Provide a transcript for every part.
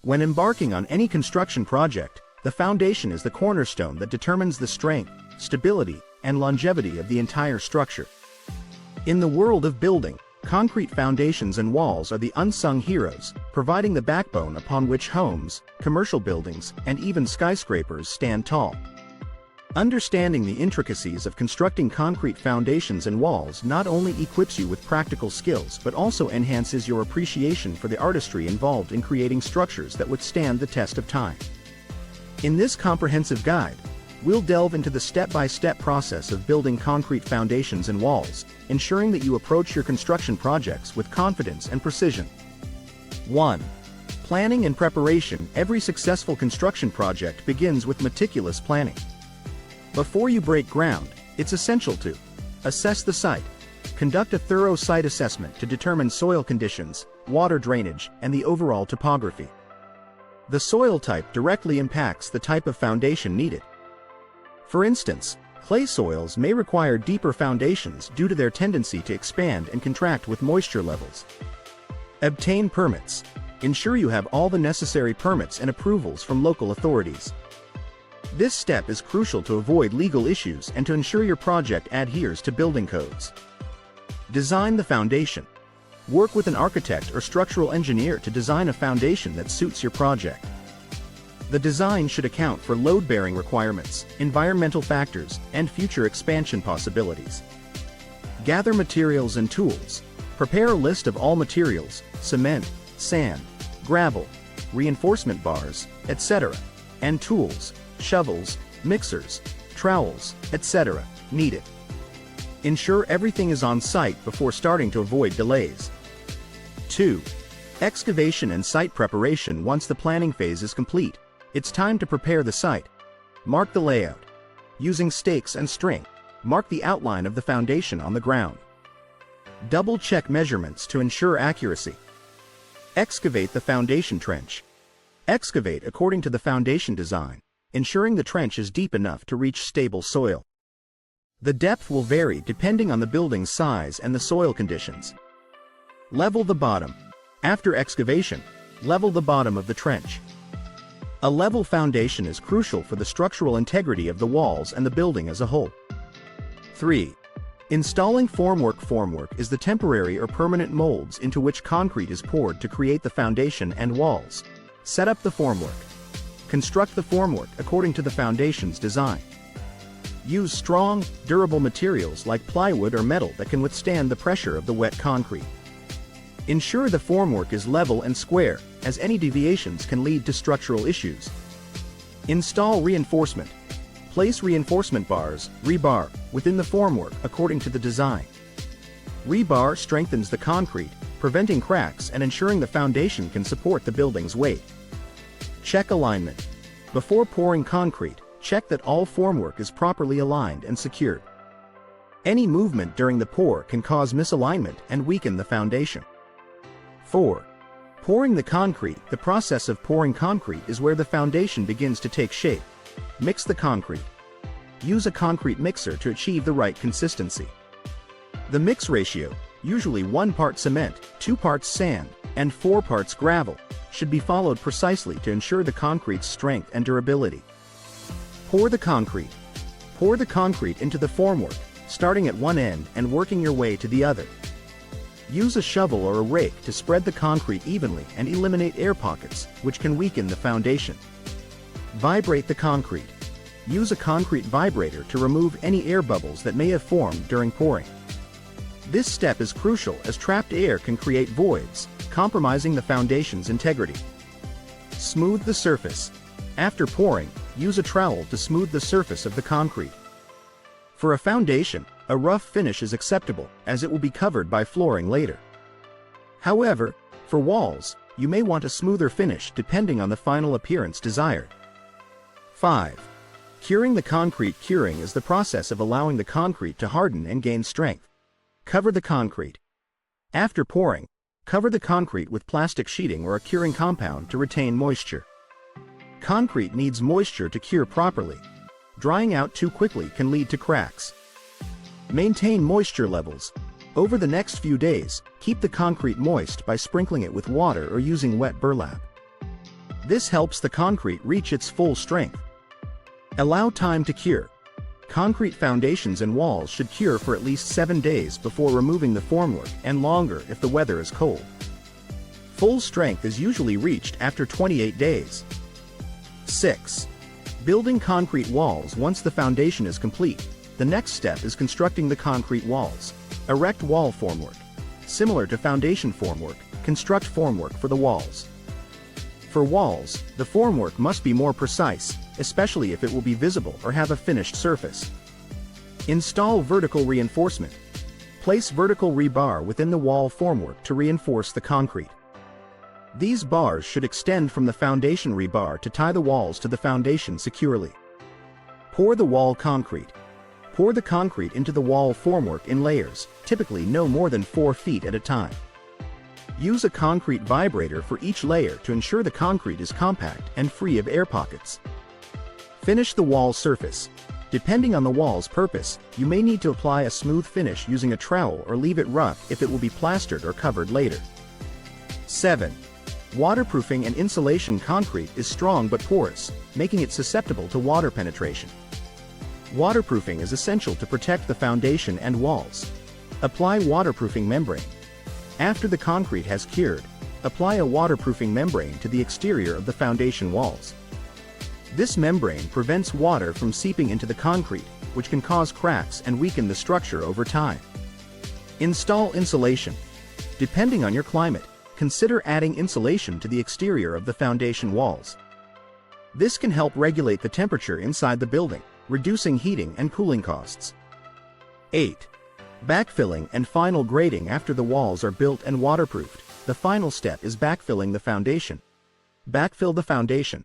When embarking on any construction project, the foundation is the cornerstone that determines the strength, stability, and longevity of the entire structure. In the world of building, concrete foundations and walls are the unsung heroes, providing the backbone upon which homes, commercial buildings, and even skyscrapers stand tall. Understanding the intricacies of constructing concrete foundations and walls not only equips you with practical skills but also enhances your appreciation for the artistry involved in creating structures that withstand the test of time. In this comprehensive guide, we'll delve into the step-by-step process of building concrete foundations and walls, ensuring that you approach your construction projects with confidence and precision. 1. Planning and preparation. Every successful construction project begins with meticulous planning. Before you break ground, it's essential to assess the site. Conduct a thorough site assessment to determine soil conditions, water drainage, and the overall topography. The soil type directly impacts the type of foundation needed. For instance, clay soils may require deeper foundations due to their tendency to expand and contract with moisture levels. Obtain permits. Ensure you have all the necessary permits and approvals from local authorities. This step is crucial to avoid legal issues and to ensure your project adheres to building codes. Design the foundation. Work with an architect or structural engineer to design a foundation that suits your project. The design should account for load-bearing requirements, environmental factors, and future expansion possibilities. Gather materials and tools. Prepare a list of all materials, cement, sand, gravel, reinforcement bars, etc., and tools, shovels, mixers, trowels, etc., needed. Ensure everything is on site before starting to avoid delays. 2. Excavation and site preparation. Once the planning phase is complete, it's time to prepare the site. Mark the layout. Using stakes and string, mark the outline of the foundation on the ground. Double-check measurements to ensure accuracy. Excavate the foundation trench. Excavate according to the foundation design, ensuring the trench is deep enough to reach stable soil. The depth will vary depending on the building's size and the soil conditions. Level the bottom. After excavation, level the bottom of the trench. A level foundation is crucial for the structural integrity of the walls and the building as a whole. 3. Installing formwork. Formwork is the temporary or permanent molds into which concrete is poured to create the foundation and walls. Set up the formwork. Construct the formwork according to the foundation's design. Use strong, durable materials like plywood or metal that can withstand the pressure of the wet concrete. Ensure the formwork is level and square, as any deviations can lead to structural issues. Install reinforcement. Place reinforcement bars, rebar, within the formwork according to the design. Rebar strengthens the concrete, preventing cracks and ensuring the foundation can support the building's weight. Check alignment. Before pouring concrete, check that all formwork is properly aligned and secured. Any movement during the pour can cause misalignment and weaken the foundation. 4. Pouring the concrete. The process of pouring concrete is where the foundation begins to take shape. Mix the concrete. Use a concrete mixer to achieve the right consistency. The mix ratio, usually 1 part cement, 2 parts sand, and 4 parts gravel, should be followed precisely to ensure the concrete's strength and durability. Pour the concrete. Pour the concrete into the formwork, starting at one end and working your way to the other. Use a shovel or a rake to spread the concrete evenly and eliminate air pockets, which can weaken the foundation. Vibrate the concrete. Use a concrete vibrator to remove any air bubbles that may have formed during pouring. This step is crucial as trapped air can create voids, compromising the foundation's integrity. Smooth the surface. After pouring, use a trowel to smooth the surface of the concrete. For a foundation, a rough finish is acceptable, as it will be covered by flooring later. However, for walls, you may want a smoother finish depending on the final appearance desired. 5. Curing the concrete. Curing is the process of allowing the concrete to harden and gain strength. Cover the concrete. After pouring, cover the concrete with plastic sheeting or a curing compound to retain moisture. Concrete needs moisture to cure properly. Drying out too quickly can lead to cracks. Maintain moisture levels. Over the next few days, keep the concrete moist by sprinkling it with water or using wet burlap. This helps the concrete reach its full strength. Allow time to cure. Concrete foundations and walls should cure for at least 7 days before removing the formwork, and longer if the weather is cold. Full strength is usually reached after 28 days. 6. Building concrete walls. Once the foundation is complete, the next step is constructing the concrete walls. Erect wall formwork. Similar to foundation formwork, construct formwork for the walls. For walls, the formwork must be more precise, especially if it will be visible or have a finished surface. Install vertical reinforcement. Place vertical rebar within the wall formwork to reinforce the concrete. These bars should extend from the foundation rebar to tie the walls to the foundation securely. Pour the wall concrete. Pour the concrete into the wall formwork in layers, typically no more than 4 feet at a time. Use a concrete vibrator for each layer to ensure the concrete is compact and free of air pockets. Finish the wall surface. Depending on the wall's purpose, you may need to apply a smooth finish using a trowel or leave it rough if it will be plastered or covered later. 7. Waterproofing and insulation. Concrete is strong but porous, making it susceptible to water penetration. Waterproofing is essential to protect the foundation and walls. Apply waterproofing membrane. After the concrete has cured, apply a waterproofing membrane to the exterior of the foundation walls. This membrane prevents water from seeping into the concrete, which can cause cracks and weaken the structure over time. Install insulation. Depending on your climate, consider adding insulation to the exterior of the foundation walls. This can help regulate the temperature inside the building, reducing heating and cooling costs. 8. Backfilling and final grading. After the walls are built and waterproofed, the final step is backfilling the foundation. Backfill the foundation.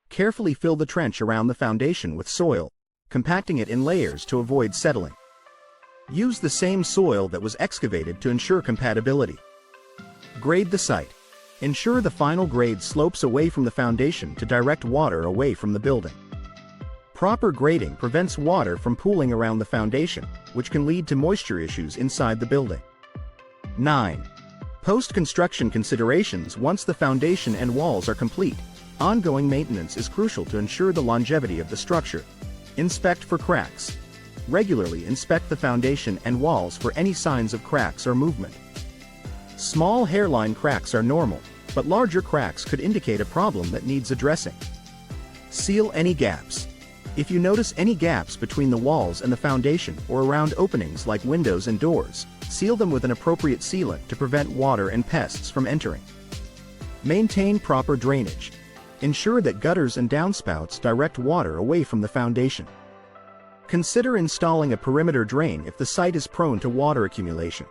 Carefully fill the trench around the foundation with soil, compacting it in layers to avoid settling. Use the same soil that was excavated to ensure compatibility. Grade the site. Ensure the final grade slopes away from the foundation to direct water away from the building. Proper grading prevents water from pooling around the foundation, which can lead to moisture issues inside the building. 9. Post-construction considerations. Once the foundation and walls are complete, ongoing maintenance is crucial to ensure the longevity of the structure. Inspect for cracks. Regularly inspect the foundation and walls for any signs of cracks or movement. Small hairline cracks are normal, but larger cracks could indicate a problem that needs addressing. Seal any gaps. If you notice any gaps between the walls and the foundation or around openings like windows and doors, seal them with an appropriate sealant to prevent water and pests from entering. Maintain proper drainage. Ensure that gutters and downspouts direct water away from the foundation. Consider installing a perimeter drain if the site is prone to water accumulation.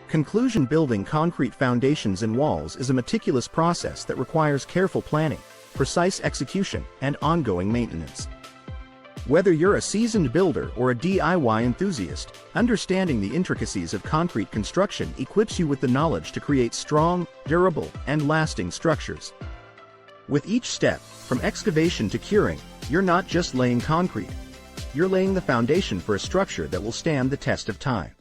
Conclusion. Building concrete foundations and walls is a meticulous process that requires careful planning, precise execution, and ongoing maintenance. Whether you're a seasoned builder or a DIY enthusiast, understanding the intricacies of concrete construction equips you with the knowledge to create strong, durable, and lasting structures. With each step, from excavation to curing, you're not just laying concrete. You're laying the foundation for a structure that will stand the test of time.